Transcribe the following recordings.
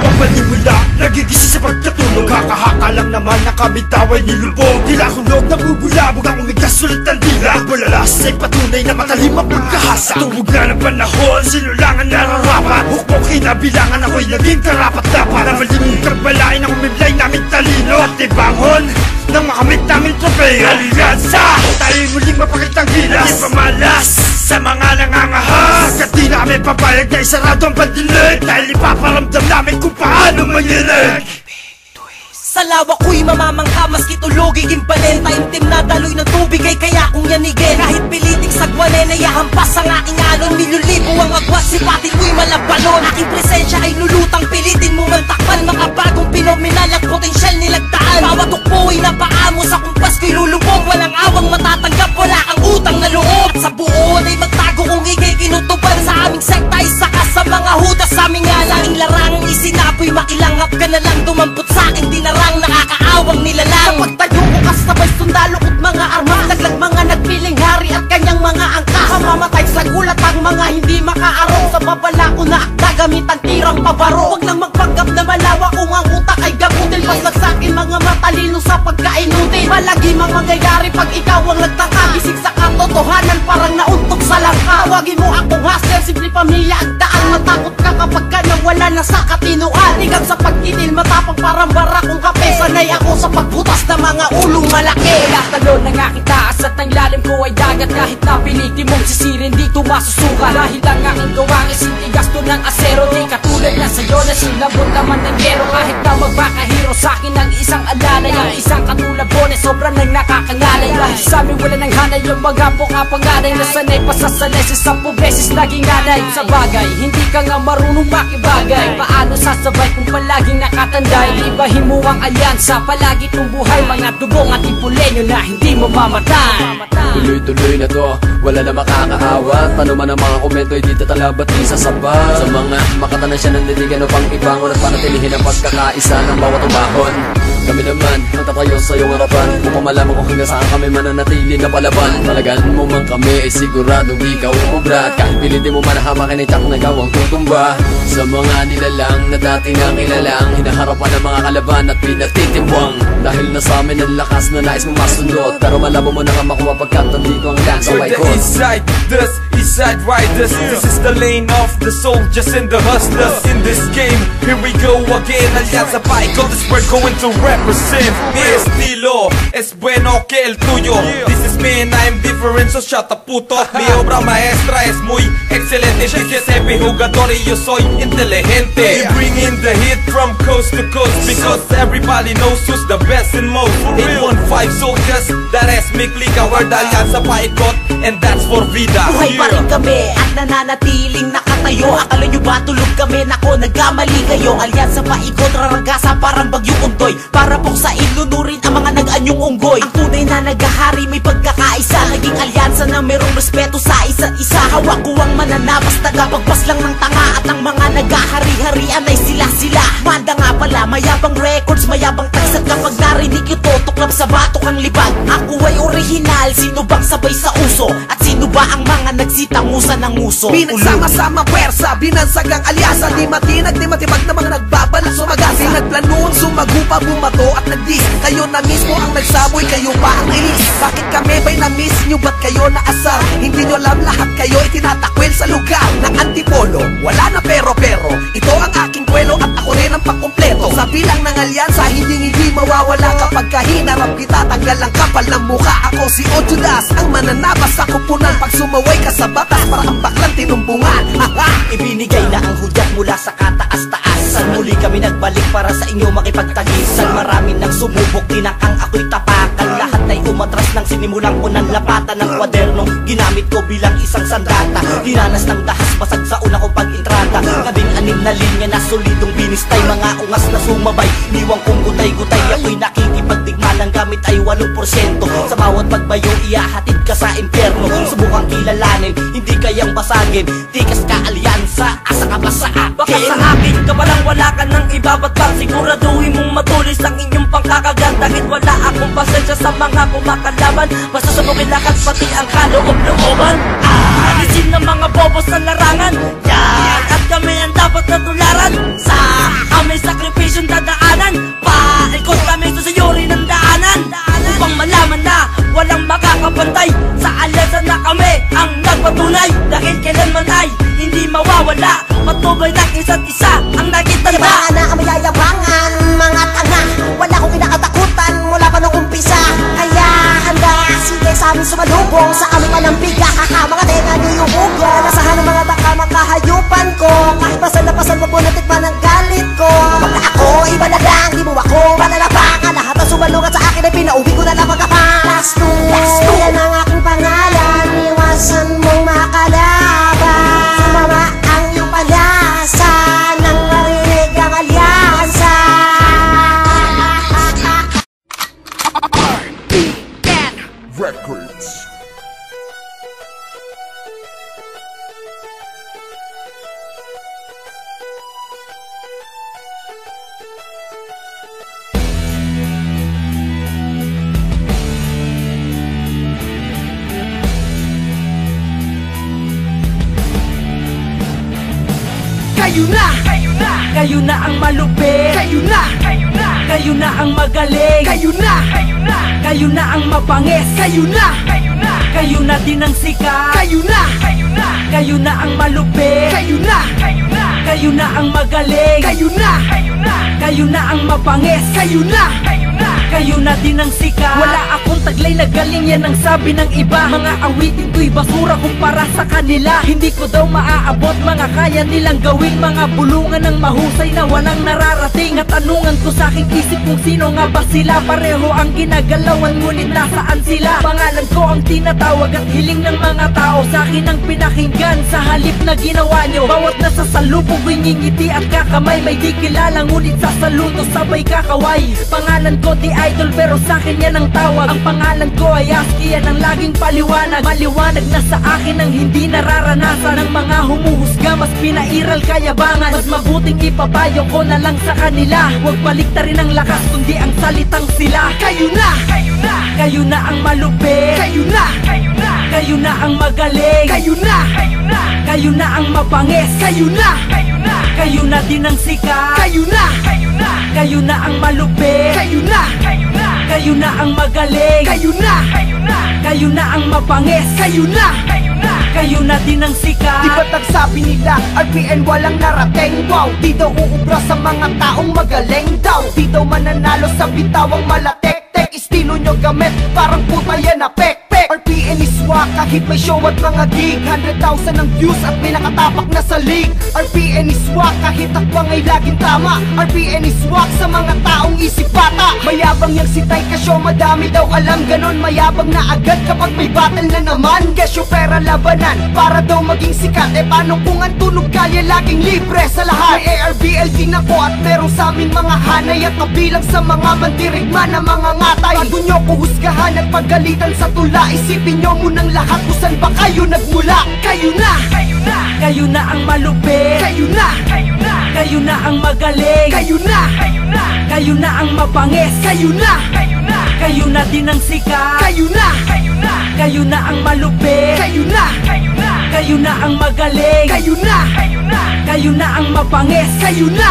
Pagpaniwala, nagigisi sa pagkatulog. Kakahaka lang naman na kami taway nilubog. Tila hulog na bubulabog ang umigas sulit ng dila. Bulalas ay patunay na matalim ang pagkahasa. Tubog na ng panahon, sinulangan nararapat. Hukbok kinabilangan ako'y naging karapat-dapat. Namalimong kagbalain ang umiblay naming talino. At ibangon nang makamit naming tropeyo. Alyansa, tayo'y muling mapakitang gilas. Di pamalas sa mga nangangahas. Pagkat di na kami papayag na isarado ang pandinig. Dahil ipaparamdam namin kung paano manginig. Sa lawak ko'y mamamangha, maski tulog iimbalenta. Intim na daloy ng tubig ay kaya kong yanigin. Kahit pilitik sa gwanen ay ahampas ang aking alon. Milyolibo ang agwat, sipatin ko'y malabalon. Aking presensya ay lulutang, pilitin mo man takpan. Makabagong pinomenal ang potensyal nilagdaan. Bawat ukpo ay napaamo, sa kumpas ko'y lulubog. Walang awang matatanggap, wala kang utang na loob. At sa buon ay magtago kung ikay kinutuban. Sa aming sekta ay saka sa mga hudas. Sa aming alaing larangang isinapoy, makilanghap ka na lang. Dumampot sa aking dinarang nakakaawang nilalang. Sa pagtayo ko kasabay sundalo at mga armas. Laglag mga nagpiling hari at kanyang mga angkas. Mamamatay sa gulat ang mga hindi makaarong. Sa babala ko na gagamit ang tirang pabaro. Huwag lang magpanggap na malawa kung ang utak ay gabutil. Pasag sa akin mga matalino sa pagkainutin. Malagi mang mangyayari pag ikaw ang nagtaka. Bisig sa katotohanan parang nauntok sa langka. Tawagin mo akong hustler, simple pamilya ang daan. Matakot ka kapag ka nawala na sa katinuan. Hanggang sa pagkitil matapang parang barakong kape. Sanay ako sa pagbutas ng mga ulong malaki. Talon ng aking taas at ang lalim ko ay dagat. Kahit napilitin mong sisirin dito masusuka. Dahil ang aking gawang isindi gasto ng asero. Di katulad na sa'yo na sinabot naman ng gero. Kahit na magpakahiro sa'kin ang isang alalay. Ang isang katulabon ay sobrang nang nakakangalay. Dahil sa'min wala nang hanay yung mga panganay. Nasanay pa sa sanay sa 10 beses naging anay. Sa bagay, hindi ka nga marunong makibagay. Paano sasabay kung palaging nakatanday? Ibahin mo ang alyansa, palagi itong buhay. Mga dugong at ipulenyo na hindi mo mamatay. Tuloy-tuloy na to, wala na makakaawat. Paano man ang mga komento ay dito talabat di sasabat. Sa mga makatanan siya nandidigan upang ibangon at panatilihin ang pagkakaisa ng bawat umahon. Kami naman, natatayo sa iyong harapan. Upang malaman kung hanggang saan kami mananatili na palaban. Talagaan mo man kami ay siguradong ikaw umubra. At kahit pilitin mo man hamakin ay tsak na gawang tutumba. Sa mga nilalang na dati nang ilalang, hinaharapan ng mga kalaban at pinatitimbang. Dahil nasa amin ang lakas na nais mong masundot. Pero malabo mo na nga makuha pagkat nandito ang dance sa paikot. East side riders. This is the lane of the soldiers and the hustlers. In this game, here we go again. Alianza Paikot is we're going to represent. Mi estilo es bueno que el tuyo. This is me and I'm different, so shut the puto. Mi obra maestra es muy excelente. This is every jugador y yo soy inteligente. We bring in the hit from coast to coast because everybody knows who's the best and most. 815 soldiers, that is mi clica. We're the Alianza Paikot and that's for vida. Buhay pa rin kami at nananatiling nakatayo. Akala nyo ba tulog kami? Nako, nagkamali kayo. Alyansa Paikot, raragasa parang bagyong untoy. Para puksain, lunurin ang mga nag-anyong unggoy. Ang tunay na naghahari, may pagkakaisa. Naging alyansa na merong respeto sa isa't isa. Hawak ko ang mananabas, tagapagpas lang ng tanga. At ang mga naghahari-harian ay sila-sila. Manda nga pala, mayabang records, mayabang tagsat. Kapag narinig ito, tuklap sa batok ang libag. Ako ay original, sino bang sabay sa uso? At sino ba ang mga nagsitangusan ng uso? Pinagsama-sama pwersa, binansag ang alyasa. Di matinag, di matibag na mga nagbabalak sumagasi. Nagplanuhan, sumagupa, bumato at nagdis. Kayo na mismo ang nagsaboy, kayo pa ang ilis. Bakit kami ba'y na-miss nyo? Ba't kayo naasar? Hindi nyo alam lahat kayo itinatakwil sa lugar ng antipolo. Wala na pero-pero, ito ang aking kwelo at ako rin ang pagkumpleto. Sa bilang ng alyansa, hindi mawawala. Kapag kahinarap kita, tanggal ang kapal ng mukha. Ako si Ojudas, ang mananabas sa kupunan. Pag sumaway ka sa batas, para ang baklang tinumbungan. Ibinigay na ang hudyat mula sa kataas-taasan. Muli kami nagbalik para sa inyo makipagtagisan. Marami nang sumubok, tinakang ako'y tapakan. Lahat ay umatras nang sinimulang ko ng lapatan ng kwadernong ginamit ko bilang isang sandata. Dinanas ng dahas pasag sa una ko pag-entrada. 16 na linya na solidong binistay. Mga ungas na sumabay, niwang kong gutay-gutay. Ako'y nakikipagdigma ng gamit ay 8%. Sa bawat pagbayo, iyahatid ka sa impyerno. Subukang kilalanin, hindi kayang basagin. Tikas ka alyansa, asa ka ba sa akin? Baka sa akin ka palang wala ka nang ibabatang. Siguraduhin mong matulis ang inyong pangkakagat. Dahil wala akong pasensya sa mga kumakalaban. Basta sa bumilakas pati ang kaloob-looban. Alisin ng mga bobos sa larangan. Yan, at kami ang dapat na tularan. Sa amin Kayo na, Kayo na ang malupit, kayo na, kayo na ang magaling, kayo na, kayo na ang mapangis, kayo na, kayo na din ang sikat, kayo na, kayo na ang malupit, kayo na, kayo na ang magaling, kayo na, kayo na ang mapangis, kayo na, kayo na din ang sikat. Wala akong taglay na galing, yan ang sabi ng iba. Mga awitin ko'y basura kumpara sa kanila. Hindi ko daw maaabot mga kaya nilang gawin. Mga bulungan ng mahusay na walang nararating. At tanungan ko sa aking isip kung sino nga ba sila. Pareho ang ginagalawan ngunit nasaan sila. Pangalan ko ang tinatawag at hiling ng mga tao. Sa akin ang pinakinggan sa halip na ginawa nyo. Bawat nasasalubong ko'y ngingiti at kakamay. May di kilala ngunit sa saludo sabay kakaway. Pangalan ko di idol pero sa akin yan ang tawag. Ang pangalan ko ay ASCII, yan ang laging paliwanag. Maliwanag na sa akin ang hindi nararanasan ng mga humuhusga. Mas pinairal kayabangan. Mas mabuting ipapayo ko na lang sa kanila. Huwag baliktarin ang lakas kundi ang salitang sila. kayo na, Kayo na ang malupit, kayo na, kayo na ang magaling, kayo na, kayo na ang mapangis, kayo na, kayo na din ang sikat, kayo na, kayo na ang malupit, kayo na, kayo na ang magaling, kayo na, kayo na ang mapangis, kayo na. kayo na din ang sikat. Di ba't nagsabi nila, RPN walang narating? Wow, di daw uubra sa mga taong magaling daw. Di daw mananalo sa bitawang malatek-tek. Estilo nyo gamit, parang puta yan na pek-pek. RPN is swak, kahit may show at mga gig. 100,000 ang views at may nakatapak na sa league. RPN is swak, kahit takbang ay laging tama. RPN is swak sa mga taong isip bata. Mayabang yang si Tay Kasyo, madami daw alam. Ganon mayabang na agad kapag may battle na naman. Kesyo pera labanan, para daw maging sikat. E paano kung ang tunog kalye laging libre sa lahat? May ARBL din ako at merong sa aming mga hanay. At kabilang sa mga mandirigma na mga ngatay. Bago nyo ko husgahan at pagalitan sa tula, isipin nyo munang lahat kung saan ba kayo nagmula. Kayo na, Kayo na ang malupit, kayo na, kayo na ang magaling, kayo na, kayo na ang mapangis, kayo na, kayo na din ang sikat, kayo na, kayo na ang malupit, kayo na, kayo na ang magaling, kayo na, kayo na ang mapangis, kayo na,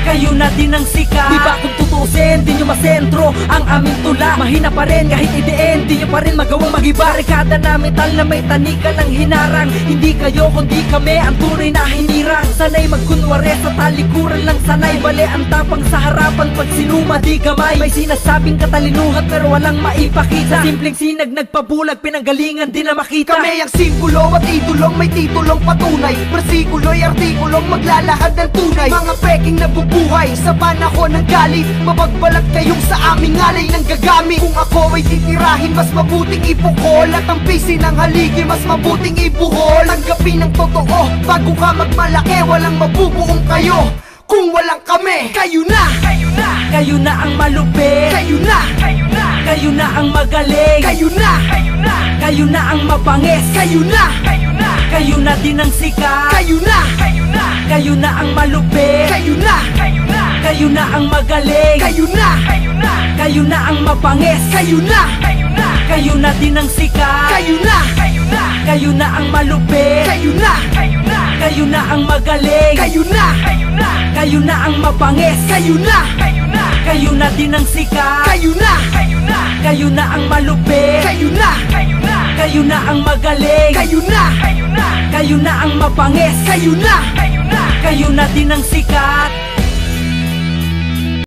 kayo na din ang sikat. Di ba kung tutusin, di nyo masentro ang aming tula. Mahina pa rin kahit idein, di nyo pa rin magawang magiba. Barikada na metal na may tanika ng hinarang. Hindi kayo kundi kami ang tunay na hinirang. Sanay magkunwari sa talikuran lang sanay. Bale ang tapang sa harapan pag sinuma di gamay. May sinasabing katalinuhan pero walang maipakita. Sa simpleng sinag nagpabulag, pinanggalingan di na makita. Kami ang simbolo at idolong may titulong patunay. Bersikulo'y artikulong maglalahad ng tunay. Mga peking nabubuhay sa panahon ng galit. Mapagbalat kayong sa aming alay ng gagamit. Kung ako ay titirahin, mas mabuting ipukol. At ang pisi ng haligi, mas mabuting ibuhol. Tanggapin ang totoo, bago ka magmalaki. Walang mabubuong kayo kung walang kami. Kayo na, Kayo na ang malupit, kayo na, kayo na ang magaling, kayo na, kayo na ang mapangis, kayo na, kayo na din ang sikat, kayo na, kayo na ang malupit, kayo na, kayo na ang magaling, kayo na, kayo na ang mapangis, kayo na, kayo na din ang sikat, kayo na, kayo na ang malupit, kayo na, kayo na ang magaling, kayo na, kayo na ang mapangis, kayo na, kayo na din ang sikat, kayo na, kayo na ang malupit, kayo na, kayo na ang magaling, kayo na, kayo na ang mapangis, kayo na, kayo na din ang sikat.